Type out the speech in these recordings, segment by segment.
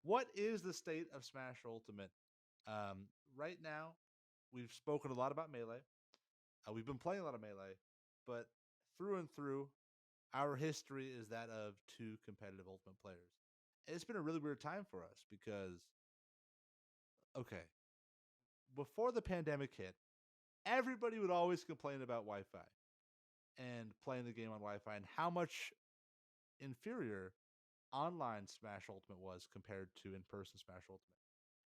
what is the state of Smash Ultimate? Um, right now, we've spoken a lot about Melee. We've been playing a lot of Melee, but through and through, our history is that of two competitive Ultimate players. And it's been a really weird time for us because, okay, before the pandemic hit, everybody would always complain about Wi Fi and playing the game on Wi Fi and how much inferior online Smash Ultimate was compared to in person Smash Ultimate.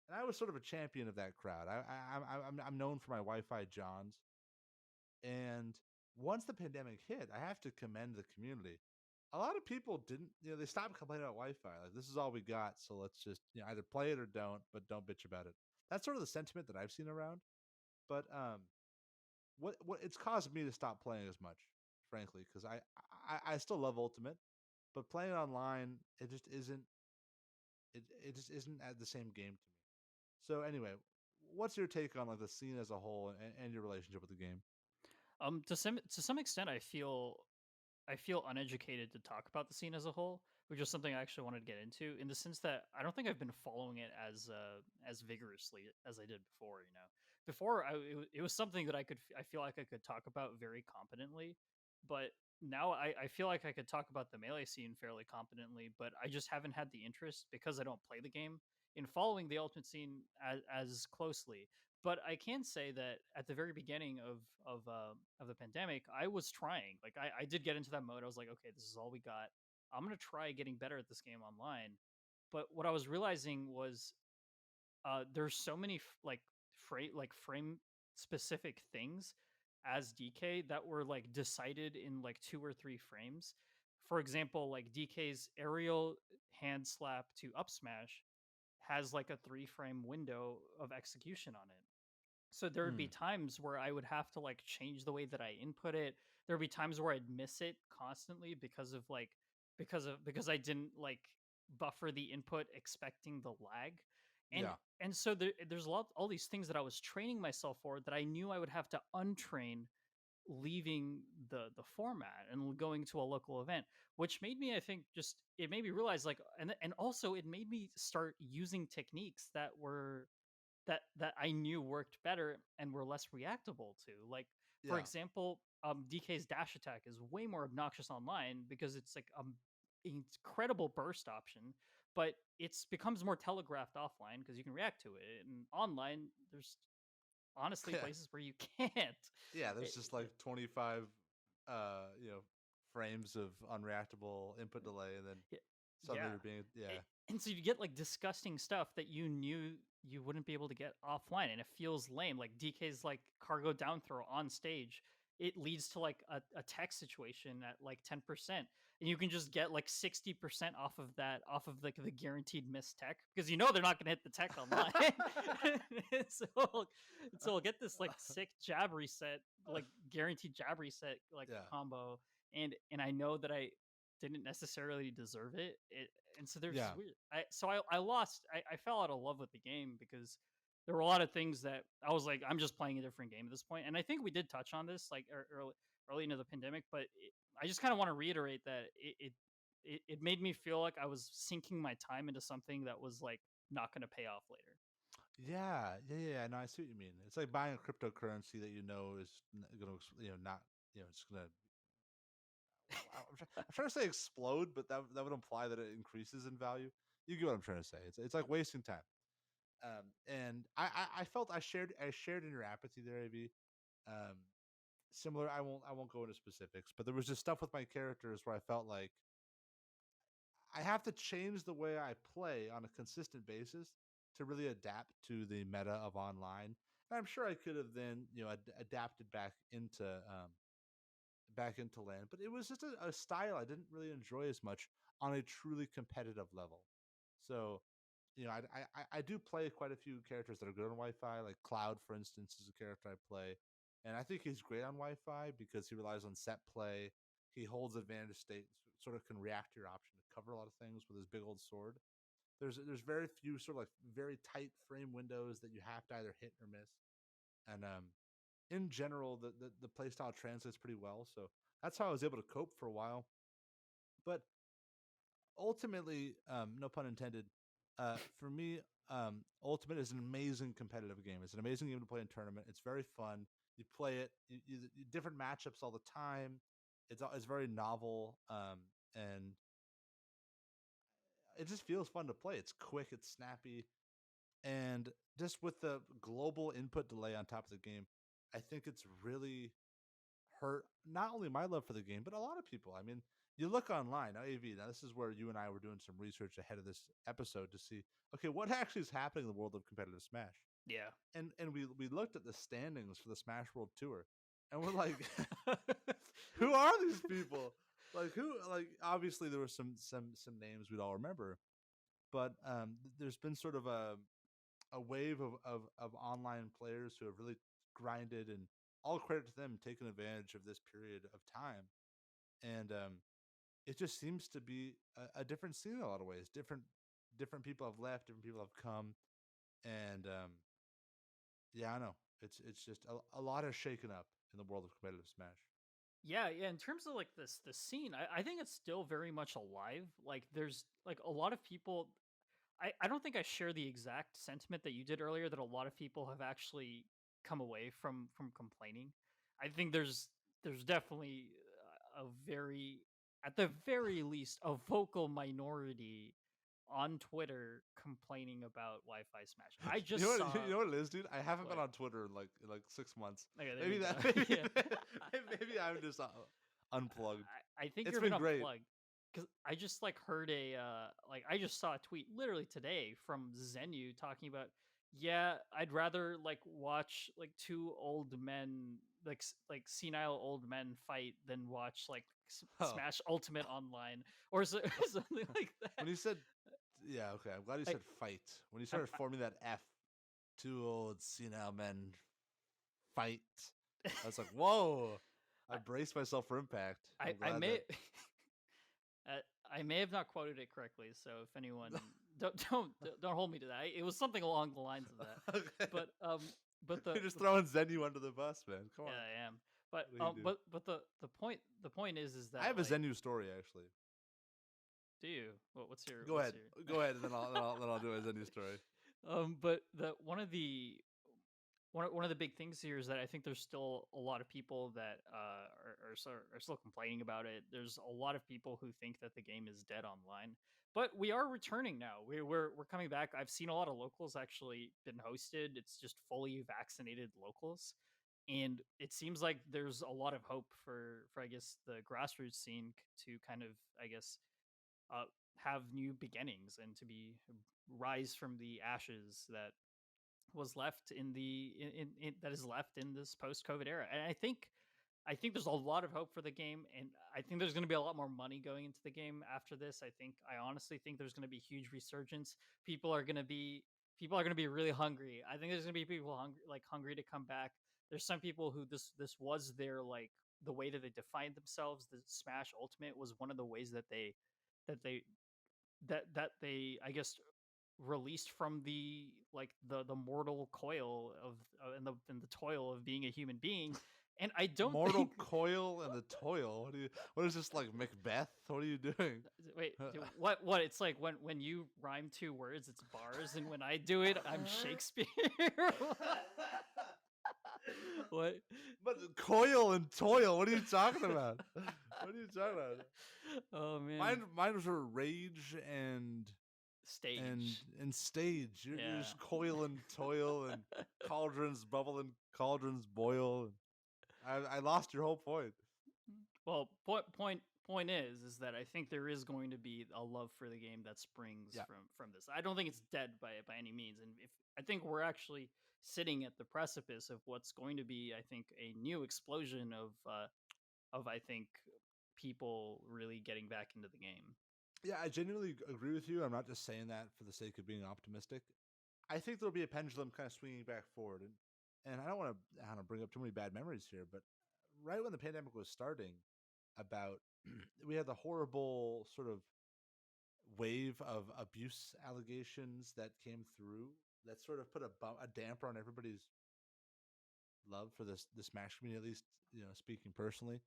And I was sort of a champion of that crowd. I'm known for my Wi-Fi Johns. And once the pandemic hit, I have to commend the community. A lot of people didn't, they stopped complaining about Wi-Fi. Like, this is all we got, so let's just, either play it or don't, but don't bitch about it. That's sort of the sentiment that I've seen around. But what it's caused me to stop playing as much, frankly, because I still love Ultimate, but playing online, it just isn't at the same game to me. So anyway, what's your take on like the scene as a whole and your relationship with the game? To some extent, I feel uneducated to talk about the scene as a whole, which is something I actually wanted to get into. In the sense that I don't think I've been following it as vigorously as I did before. Before it was something that I feel like I could talk about very competently, but now I feel like I could talk about the melee scene fairly competently, but I just haven't had the interest because I don't play the game in following the ultimate scene as closely. But I can say that at the very beginning of the pandemic, I was trying. Like I did get into that mode. I was like, okay, this is all we got. I'm gonna try getting better at this game online. But what I was realizing was there's so many frame specific things as DK that were like decided in like 2 or 3 frames. For example, like DK's aerial hand slap to up smash has like a 3 frame window of execution on it. So there would be Mm, times where I would have to like change the way that I input it. There would be times where I'd miss it constantly because I didn't like buffer the input expecting the lag. And yeah, and so there's a lot all these things that I was training myself for that I knew I would have to untrain leaving the format and going to a local event, which made me, I think, just it made me realize like and also it made me start using techniques that I knew worked better and were less reactable to. Like, for yeah, example, DK's dash attack is way more obnoxious online because it's like incredible burst option, but it's becomes more telegraphed offline because you can react to it. And online, there's honestly yeah, places where you can't. yeah. There's It- just like 25, uh, you know, frames of unreactable input delay, and then y- suddenly yeah. you're being, yeah, And so you get like disgusting stuff that you knew you wouldn't be able to get offline, and it feels lame. Like DK's like cargo down throw on stage, it leads to like a tech situation at like 10%, and you can just get like 60% off of that, off of like the guaranteed miss tech because you know they're not going to hit the tech online. so so we'll get this like sick jab reset, like guaranteed jab reset like yeah, combo, and I know that I didn't necessarily deserve it, and so there's yeah, this weird. I lost. I fell out of love with the game because there were a lot of things that I was like, I'm just playing a different game at this point. And I think we did touch on this like early into the pandemic, but I just kind of want to reiterate that it made me feel like I was sinking my time into something that was like not going to pay off later. yeah. No, I see what you mean. It's like buying a cryptocurrency that you know is going to, not, it's going to. I'm trying to say explode, but that would imply that it increases in value. You get what I'm trying to say. It's like wasting time. And I felt I shared in your apathy there, Av. Um, Similar. I won't go into specifics, but there was just stuff with my characters where I felt like I have to change the way I play on a consistent basis to really adapt to the meta of online. And I'm sure I could have then adapted back into land, but it was just a style I didn't really enjoy as much on a truly competitive level. So, I do play quite a few characters that are good on Wi-Fi. Like Cloud, for instance, is a character I play, and I think he's great on Wi-Fi because he relies on set play. He holds advantage state, sort of can react to your option to cover a lot of things with his big old sword. There's very few sort of like very tight frame windows that you have to either hit or miss, and in general, the play style translates pretty well. So that's how I was able to cope for a while. But ultimately, no pun intended, For me, Ultimate is an amazing competitive game. It's an amazing game to play in tournament. It's very fun. You play it, different matchups all the time. It's very novel, and it just feels fun to play. It's quick, it's snappy, and just with the global input delay on top of the game, I think it's really hurt not only my love for the game, but a lot of people. I mean, you look online, now AV, now this is where you and I were doing some research ahead of this episode to see, okay, what actually is happening in the world of competitive Smash. Yeah. And we looked at the standings for the Smash World Tour, and we're like, who are these people? Like who? Like obviously there were some names we'd all remember, but there's been sort of a wave of online players who have really grinded, and all credit to them taking advantage of this period of time. And it just seems to be a different scene in a lot of ways. Different people have left, different people have come, and yeah, I know it's just a lot is shaken up in the world of competitive Smash. Yeah, yeah. In terms of like this the scene, I think it's still very much alive. Like there's like a lot of people. I don't think I share the exact sentiment that you did earlier that a lot of people have actually come away from complaining. I think there's definitely a very at the very least a vocal minority on Twitter complaining about Wi-Fi Smash. I You know just what? saw You know what it is, dude. I haven't been what on Twitter in like 6 months. okay, there Maybe you go. that. Maybe, Yeah. maybe I'm just unplugged. I think It's you've been been great. unplugged because I just like heard a like I just saw a tweet literally today from Zenu talking about yeah I'd rather like watch like two old men like like senile old men fight than watch like Oh, Smash Ultimate online or something like that. when you said, yeah, okay. I'm glad you I said fight. When you I'm, started forming that F, two old senile men fight. I was like, whoa. I I braced myself for impact. I'm I glad may that. Uh, I may have not quoted it correctly, so if anyone don't hold me to that. It was something along the lines of that. Okay. But You're just throwing Zenu under the bus, man. Come yeah, on. I am. But What do you do? the point is I that have a like Zenu story actually. do you what's your Go what's ahead. your Go ahead, and then I'll do a Zenu story. but the one of the big things here is that I think there's still a lot of people that are still complaining about it. There's a lot of people who think that the game is dead online, but we are returning now. We're coming back. I've seen a lot of locals actually been hosted. It's just fully vaccinated locals, and it seems like there's a lot of hope for I guess the grassroots scene to kind of I guess uh, have new beginnings and to be rise from the ashes that was left in the in that is left in this post COVID era. And I think there's a lot of hope for the game, and I think there's going to be a lot more money going into the game after this. I honestly think there's going to be huge resurgence. People are going to be really hungry. I think there's going to be people hungry to come back. There's some people who this was their like the way that they defined themselves. The Smash Ultimate was one of the ways that they that they I guess released from the like the mortal coil of and the toil of being a human being, and I don't Mortal think coil and the toil. What is this like Macbeth? What are you doing? wait what it's like when you rhyme two words it's bars and when I do it I'm Shakespeare. What But coil and toil. What are you talking about? What are you talking about? oh man, Mine was rage and stage, and stage. You're yeah. just coil and toil and cauldrons bubble and cauldrons boil. I lost your whole point. Well, point is that I think there is going to be a love for the game that springs Yeah. from this. I don't think it's dead by any means, and if I think we're actually sitting at the precipice of what's going to be, I think, a new explosion of I think people really getting back into the game. Yeah, I genuinely agree with you. I'm not just saying that for the sake of being optimistic. I think there'll be a pendulum kind of swinging back forward, and I don't want to bring up too many bad memories here, but right when the pandemic was starting, about we had the horrible sort of wave of abuse allegations that came through that sort of put a damper on everybody's love for the Smash community. At least, speaking personally,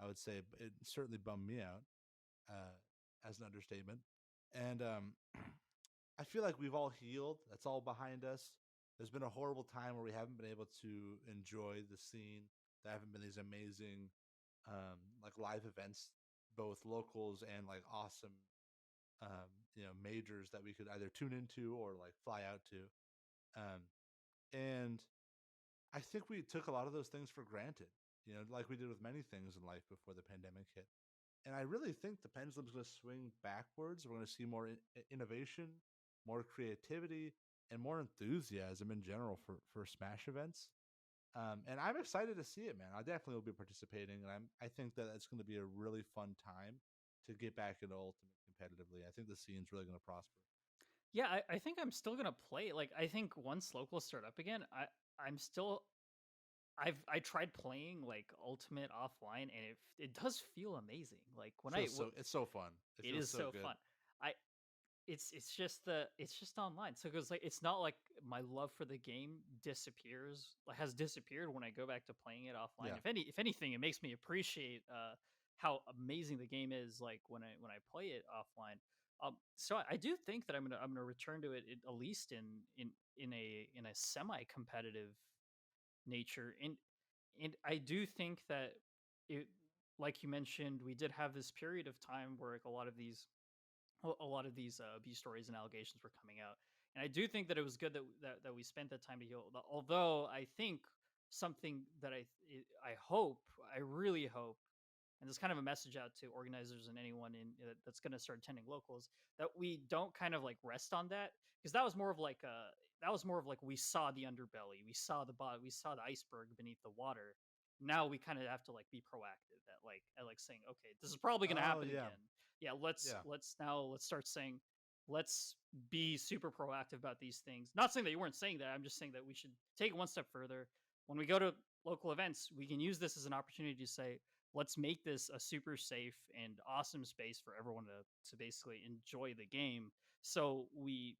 I would say it certainly bummed me out, as an understatement. And I feel like we've all healed. That's all behind us. There's been a horrible time where we haven't been able to enjoy the scene. There haven't been these amazing, like live events, both locals and like awesome, majors that we could either tune into or like fly out to. Um, and I think we took a lot of those things for granted, like we did with many things in life before the pandemic hit. And I really think the pendulum's going to swing backwards. We're going to see more innovation, more creativity, and more enthusiasm in general for Smash events. And I'm excited to see it, man. I definitely will be participating, and I think that it's going to be a really fun time to get back into Ultimate competitively. I think the scene's really going to prosper. Yeah, I think I'm still gonna play. Like, I think once locals start up again, I'm still I tried playing like Ultimate offline, and it does feel amazing. Like when I Feels so it's so fun. It it feels is so so good. fun. I it's just online. So because like it's not like my love for the game disappears, like has disappeared when I go back to playing it offline. Yeah. If anything, it makes me appreciate how amazing the game is. Like when I play it offline. So I do think that I'm gonna return to it at least in a semi competitive nature. And I do think that it, like you mentioned, we did have this period of time where like a lot of these abuse stories and allegations were coming out, and I do think that it was good that we spent that time to heal. Although I think something that I hope, I really hope, and this kind of a message out to organizers and anyone that's going to start attending locals, that we don't kind of like rest on that, because that was more of like we saw the underbelly, we saw the iceberg beneath the water. Now we kind of have to like be proactive at like saying, okay, this is probably going to Oh happen yeah. again. Yeah, Yeah. let's start saying, let's be super proactive about these things. Not saying that you weren't saying that. I'm just saying that we should take it one step further. When we go to local events, we can use this as an opportunity to say, let's make this a super safe and awesome space for everyone to basically enjoy the game. So we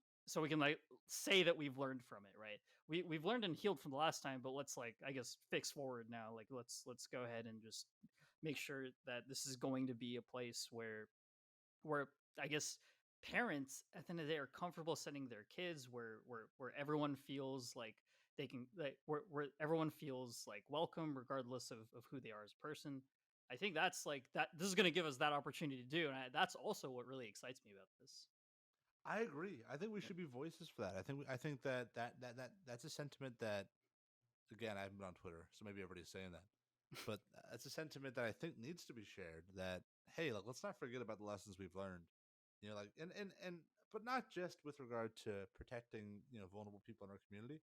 can like say that we've learned from it, right? We've learned and healed from the last time, but let's like, I guess, fix forward now. Like let's go ahead and just make sure that this is going to be a place where I guess parents at the end of the day are comfortable sending their kids, where everyone feels like they can, like where everyone feels like welcome regardless of who they are as a person. I think that's like that this is going to give us that opportunity to do, and that's also what really excites me about this. I agree. I think we Yep. should be voices for that. I think that's a sentiment that, again, I haven't been on Twitter, so maybe everybody's saying that. But it's a sentiment that I think needs to be shared. That, hey, like, let's not forget about the lessons we've learned. Like, and but not just with regard to protecting vulnerable people in our community,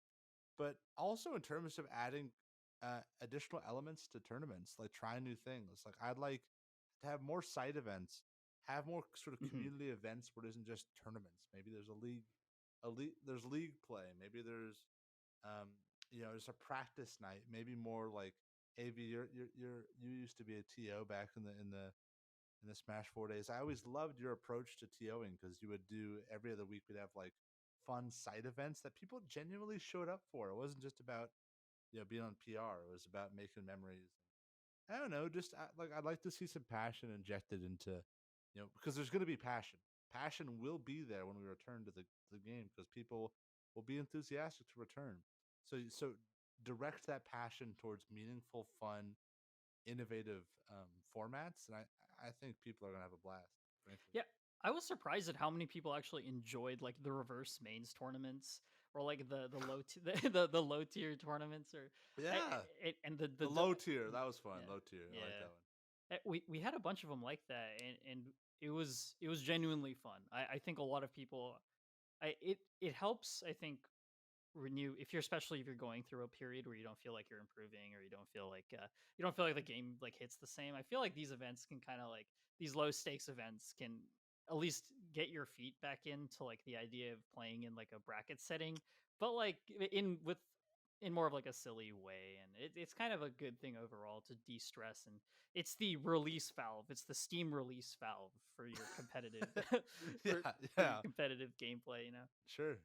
but also in terms of adding additional elements to tournaments, like trying new things. Like, I'd like to have more side events, have more sort of Hmm. community events where it isn't just tournaments. Maybe there's there's league play. Maybe there's there's a practice night. Maybe more like AV. You used to be a TO back in the Smash 4 days. I always loved your approach to TOing because you would do every other week. We'd have like fun side events that people genuinely showed up for. It wasn't just about being on PR. It was about making memories. I don't know. Just like I'd like to see some passion injected into because there's going to be passion. Passion will be there when we return to the game because people will be enthusiastic to return. So direct that passion towards meaningful, fun, innovative formats, and I think people are gonna have a blast. Frankly, Yeah, I was surprised at how many people actually enjoyed like the reverse mains tournaments, or like the low tier tournaments, or yeah, and the low tier that was fun. yeah, Low tier, I like yeah. that one. We had a bunch of them like that, and it was genuinely fun. I think a lot of people, it helps, I think, renew, if you're, especially if you're going through a period where you don't feel like you're improving, or you don't feel like the game like hits the same. I feel like these events can kind of like, these low stakes events can at least get your feet back into like the idea of playing in like a bracket setting, but like in more of like a silly way. And it's kind of a good thing overall to de-stress, and it's the release valve, it's the Steam release valve for your competitive Yeah, for your yeah, competitive gameplay, you know. sure.